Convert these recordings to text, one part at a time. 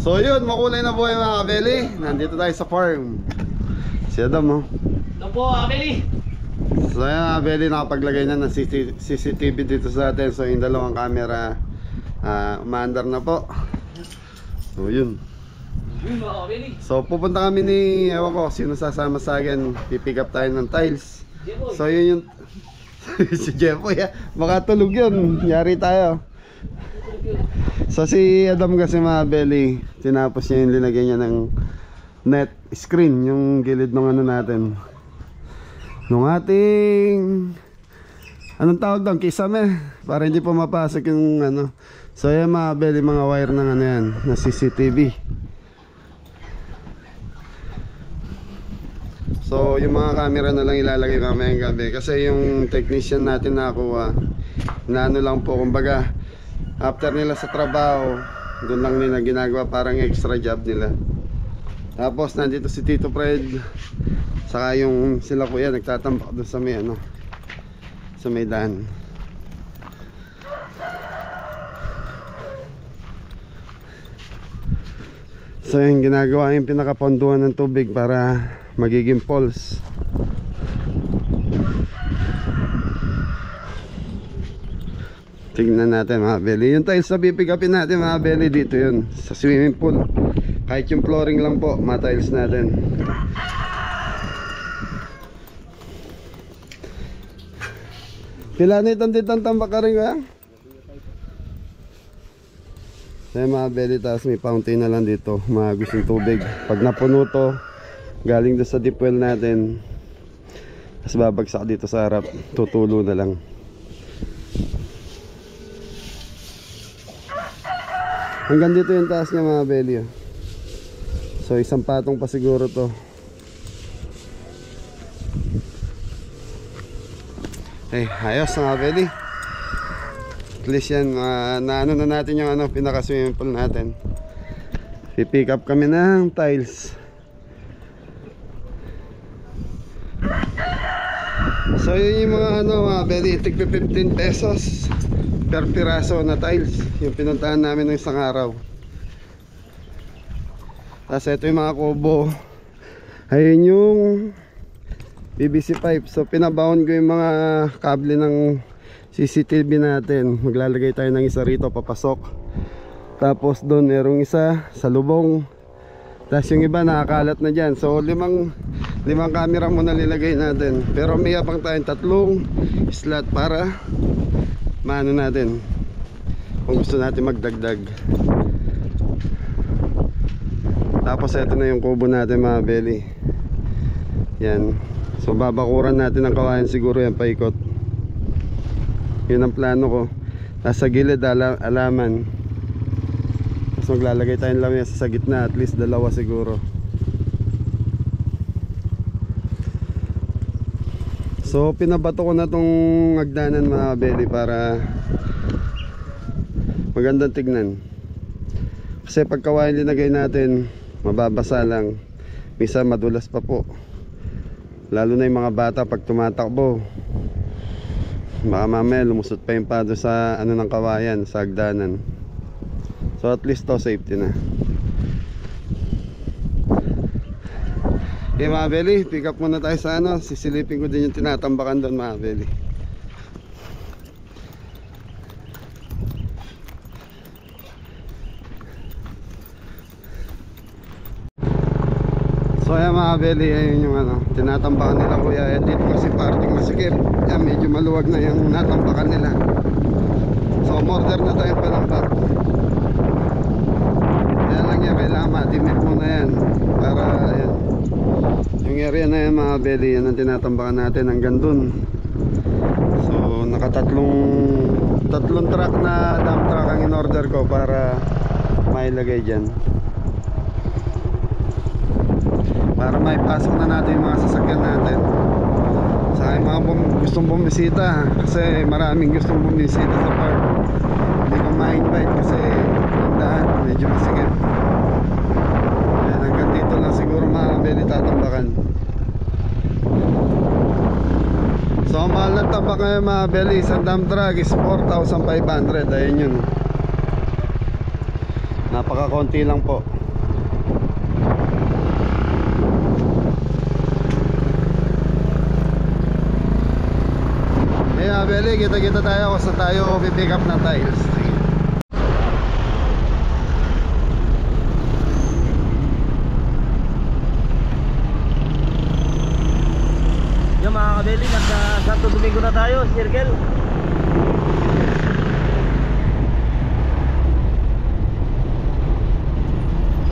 So yun, makulay na buhay mga kabeli. Nandito tayo sa farm. Si Adam, oh. Ito po, Abeli. So yan mga kabeli, nakapaglagay na ng CCTV dito sa atin. So yung dalawang camera umaandar na po. So yun. Yun mga Abeli. So pupunta kami ni, ewan ko, sino sasama sa akin. Pipick up tayo ng tiles. Jepoy. So yun yung si Jepoy, baka tulog yun. Yari tayo. So si Adam kasi mga belly, tinapos niya yung linagay niya ng net screen, yung gilid ng ano natin, nung ating anong tawag doon, kisame, para hindi po mapasok yung ano. So yan mga belly, mga wire ng ano yan, na CCTV. So yung mga camera na lang ilalagay mamayang gabi, kasi yung technician natin nakakuha na ano lang po, kumbaga after nila sa trabaho, doon lang nila ginagawa, parang extra job nila. Tapos nandito si Tito Fred, saka yung sila kuya nagtatambak doon sa may ano, sa may daan. So yung ginagawa yung pinakaponduhan ng tubig para magiging falls. Tignan natin mga belly. Yung tiles na pipigapin natin mga belly, dito yun sa swimming pool. Kahit yung flooring lang po, mga tiles natin. Pila na itong ditang tambak ka rin kaya? Kaya mga belly, tapos may fountain na lang dito, mga gustong tubig. Pag napuno to, galing doon sa deep well natin, tapos babagsak dito sa harap, tutulo na lang. Hanggang dito yung taas niya mga belly, oh. So isang patong pa siguro to. Ayos mga belly. At least yan, naano na natin yung ano, pinaka swimming pool natin. Pipick up kami ng tiles. So yun yung mga ano mga belly, tig 15 pesos per piraso na tiles yung pinuntahan namin ng isang araw. Tapos ito yung mga kubo, ayun yung PVC pipe. So pinabound ko yung mga kable ng CCTV natin. Maglalagay tayo ng isa rito papasok, tapos doon merong isa sa lubong, tapos yung iba nakakalat na dyan. So limang camera muna nilagay natin, pero may apang tayong 3 slot para maano natin kung gusto natin magdagdag. Tapos ito na yung kubo natin mga belly. Yan. So babakuran natin ng kawayan siguro yan paikot. Yun ang plano ko. Nasa gilid alaman. Tapos maglalagay tayong lamesa sa gitna, at least 2 siguro. So pinabato ko na tong hagdanan mga belly para magandang tignan. Kasi pag kawayan linagay natin, mababasa lang, minsan madulas pa po. Lalo na yung mga bata pag tumatakbo, baka mamaya lumusot pa yung pado sa ano ng kawayan, sa hagdanan. So at least to safety na. Okay mga belly, pick up muna tayo sa ano. Sisilipin ko din yung tinatambakan doon mga belly. So ayan mga belly, ayun yung ano, tinatambakan nila kuya. Ayan dito kasi parting masikip. Ayan, medyo maluwag na yung natambakan nila. So order na tayong panambak. Ayan lang yan, kailangan matimip muna yan para ayan, yung area na yan mga belly, yan ang tinatambakan natin hanggang dun. So tatlong truck na dump truck ang in order ko para mailagay dyan, para maipasok na natin yung mga sasakyan natin. Sa yung mga gustong bumisita, kasi maraming gustong bumisita sa park, hindi ko ma-invite kasi ang daan medyo masigit. Ayan, hanggang dito lang siguro mga belly tatambakan. So ang mahal ng tambak ngayon mga belly, isang dump truck is 4,500. Ayun yun. Napaka-konti lang po. Kaya Beli, kita-kita tayo kung saan tayo pipick up ng tiles. Yung mga kabeli, nasa Santo Domingo na tayo, circle.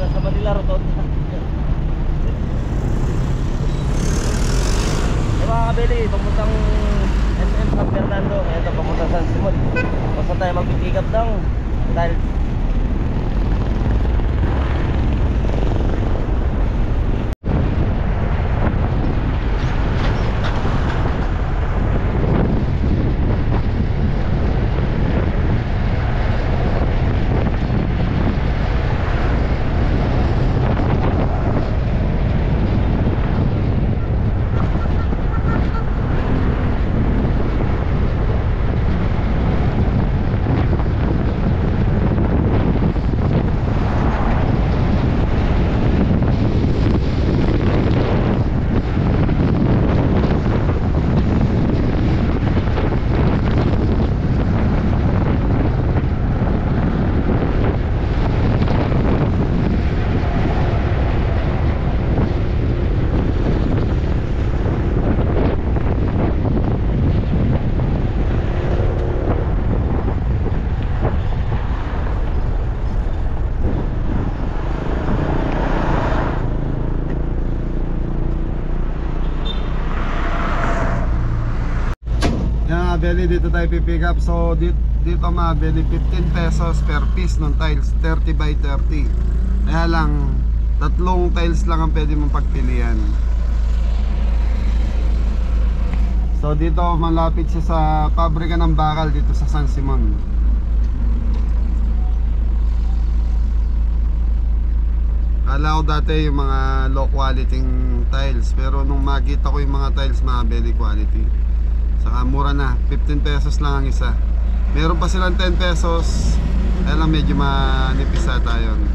Sa Manila Rotonda. Yung mga kabeli, papuntang SM San Fernando, ito papuntang San Simon. Kung saan tayo mag-pick up ng tiles. Beli, dito tayo pipick up. So dito mabili 15 pesos per piece ng tiles, 30 by 30. Kaya lang tatlong tiles lang ang pwede mong pagpilian. So dito malapit siya sa pabrika ng bakal dito sa San Simon. Kala ko dati yung mga low quality tiles, pero nung makita ko yung mga tiles mabili quality, saka mura na, 15 pesos lang ang isa. Meron pa silang 10 pesos, kaya lang medyo manipis ata yun.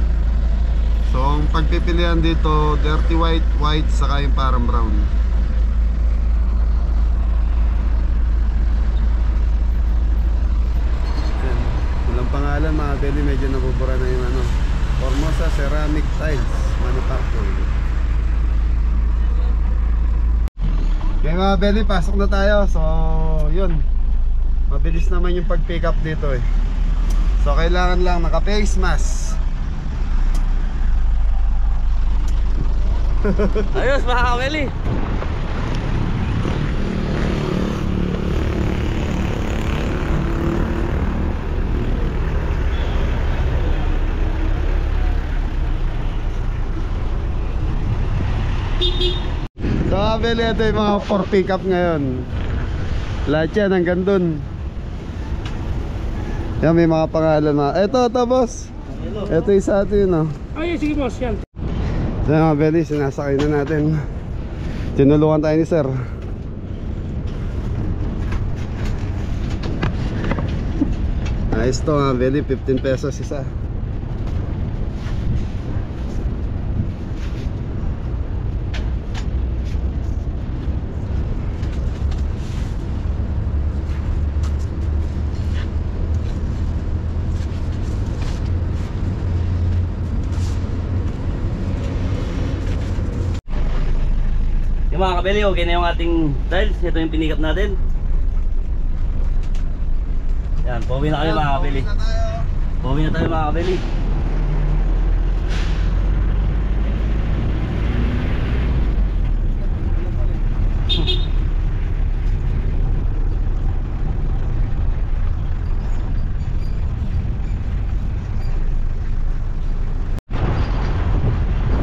So ang pagpipilian dito, dirty white, white, saka yung parang brown. Walang pangalan mga beli, medyo nabubura na yung ano, Formosa Ceramic Tiles Manufacturing. Okay mga beli, pasok na tayo. So yun, mabilis naman yung pag pick up dito eh. So kailangan lang naka face mask. Ayos mga kabeli. So beli, ito yung mga for pick up ngayon. Lahat yan hanggang dun. Yan, may mga pangalan na. Ito boss. Ito yung sa atin oh. Ay, sige boss, yan. So mga beli, sinasakay na natin. Tinulungan tayo ni sir. Ayos to mga beli, 15 pesos isa. Yung mga kabeli, okay na yung ating tiles. Ito yung pinikap natin. Yan, pauwi na kayo mga kabeli. Pauwi na tayo mga kabeli.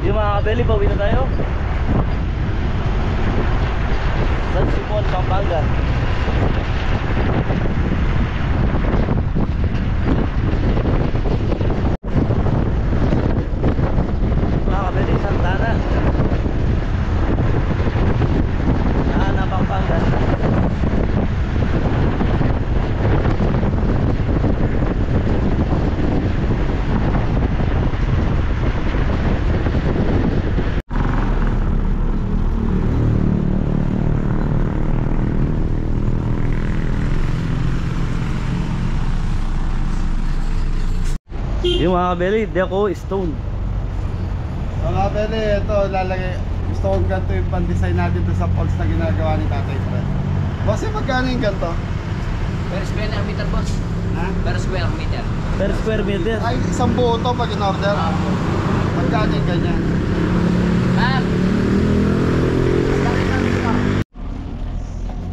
Yung mga kabeli, pauwi na tayo. San Simon, Pampanga. Mga kabeli, Santana. Ana, Pampanga. Yung mga kabeli, deco stone. Mga pwede, ito lalagay. Gusto kong ganito yung pan-design natin sa poles na ginagawa ni Tatay Fred. Boss, magkano yung ganito? Per square meter, boss. Ha? Per square meter. Per square meter. Ay, isang buo to pag in-order. Magkano yung ganyan? Ah,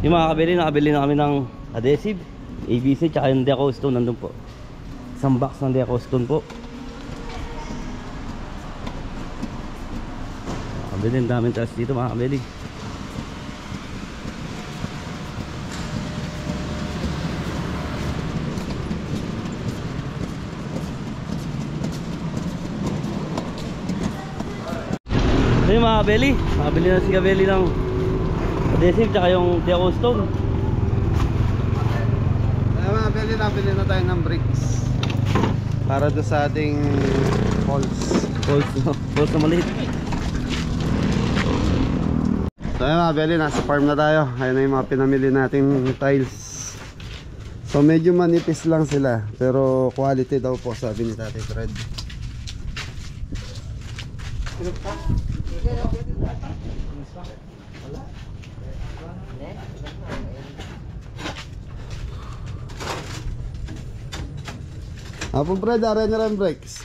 Yung mga kabili, nakabili na kami ng adhesive, ABC, tsaka yung deco stone nandun po. Isang box ng deco stone po. Nakabili, ang daming taas dito mga kabili. So yung mga kabili, nakabili na si kabili ng adhesive tsaka yung deco stone. Ay, mga pwede, nabili na tayo ng bricks para doon sa ating poles. Poles na maliit. So ayun mga pwede, nasa farm na tayo. Ayun na yung mga pinamili nating tiles. So medyo manipis lang sila, pero quality daw po, sabi ni Tatay Fred. Apo Fred, aray na rin brakes.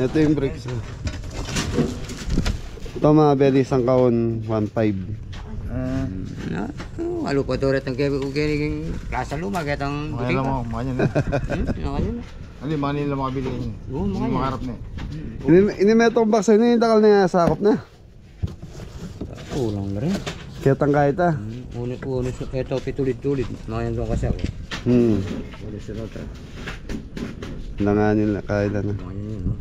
Ito yung brakes. Ito mga belly, isang kaon 1.5. Alu pa to ret ang kaya klasa luma kaya tang Makanya mo, makanya na. Nakanya. Ano yung nila makabili niya? Oo, Hindi makanya. makarap na. Inimetong box na yung takal na sakop na. Ulang na rin. Kaya tang kahit ah. Uno sa eto pitulit-tulit. Makanya doon kasi ako. Uno sa rota. Langanin na kahit na. Makanya yun, no?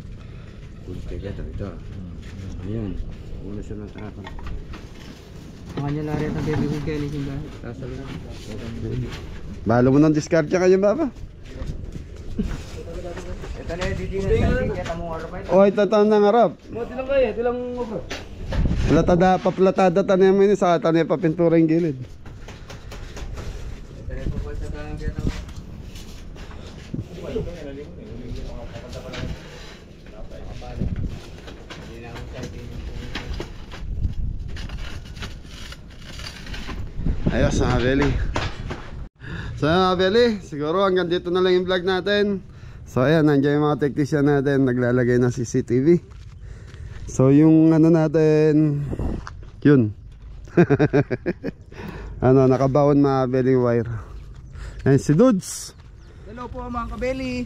Tulit kaya ito. Ayan. Uno sa rota ako. Makanya na rin ang baby ko kaya ni Simba. Klasa luma. Balo mo ng discard ka kanya baba. Ito na yung didi na sa kaya tamo nga pa ito. O ito ng harap. tilang kaya, tilang over. Paplatada tanim mo yun, saka tanim pa pintura yung gilid. Ito na yung pupulsa ka lang kaya tamo. Hindi na ako sa atin. Ayos mga belly. So mga belly, siguro hanggang dito na lang yung vlog natin. So ayan, nandiyan yung mga technician natin, naglalagay ng CCTV. So yung ano natin, yun. Ano, nakabawon mga belly wire. Ayan si Dudes. Hello po mga kabeli.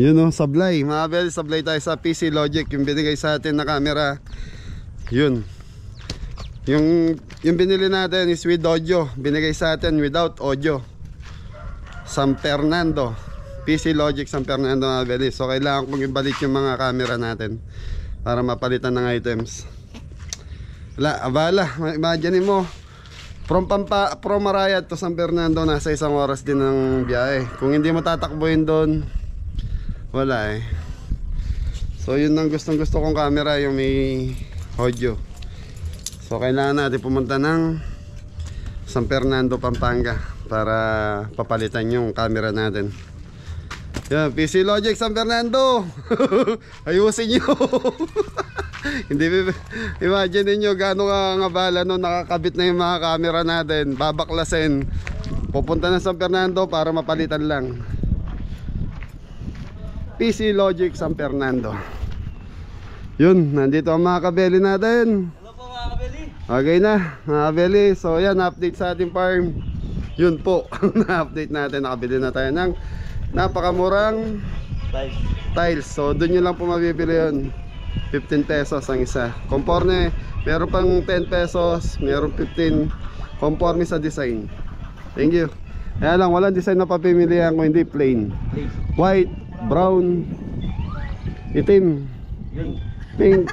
Yun o, sablay. Mga belly, sablay tayo sa PC Logic. Yung binigay sa atin na camera, yun. Yung binili natin is with audio. Binigay sa atin without audio. San Fernando. PC Logic San Fernando mga belly. So kailangan kong ibalik yung mga camera natin para mapalitan ng items. Wala, abala. Imagine mo, from Marayat to San Fernando, nasa 1 oras din ng biyahe. Kung hindi mo tatakbuhin doon, wala eh. So yun ang gustong gusto kong camera, yung may audio. So kailangan natin pumunta ng San Fernando, Pampanga para papalitan yung camera natin. Yan, PC Logic San Fernando. Ayusin nyo. Hindi, imagine niyo gaano nga bala no, nakakabit na yung mga camera natin, babaklasin. Pupunta na San Fernando para mapalitan lang. PC Logic San Fernando. Yun, nandito ang mga kabeli natin. Hello po mga kabili. Okay na, mga kabeli. So yan, update sa ating farm. Yun po, na-update natin. Nakabili na tayo ng napakamurang tiles. So doon nyo lang po mabibili yun. 15 pesos ang isa. Conforme, meron pang 10 pesos, meron 15. Conforme sa design. Thank you. Kaya lang, walang design na papimilihan kung hindi plain. White, brown, itim, pink.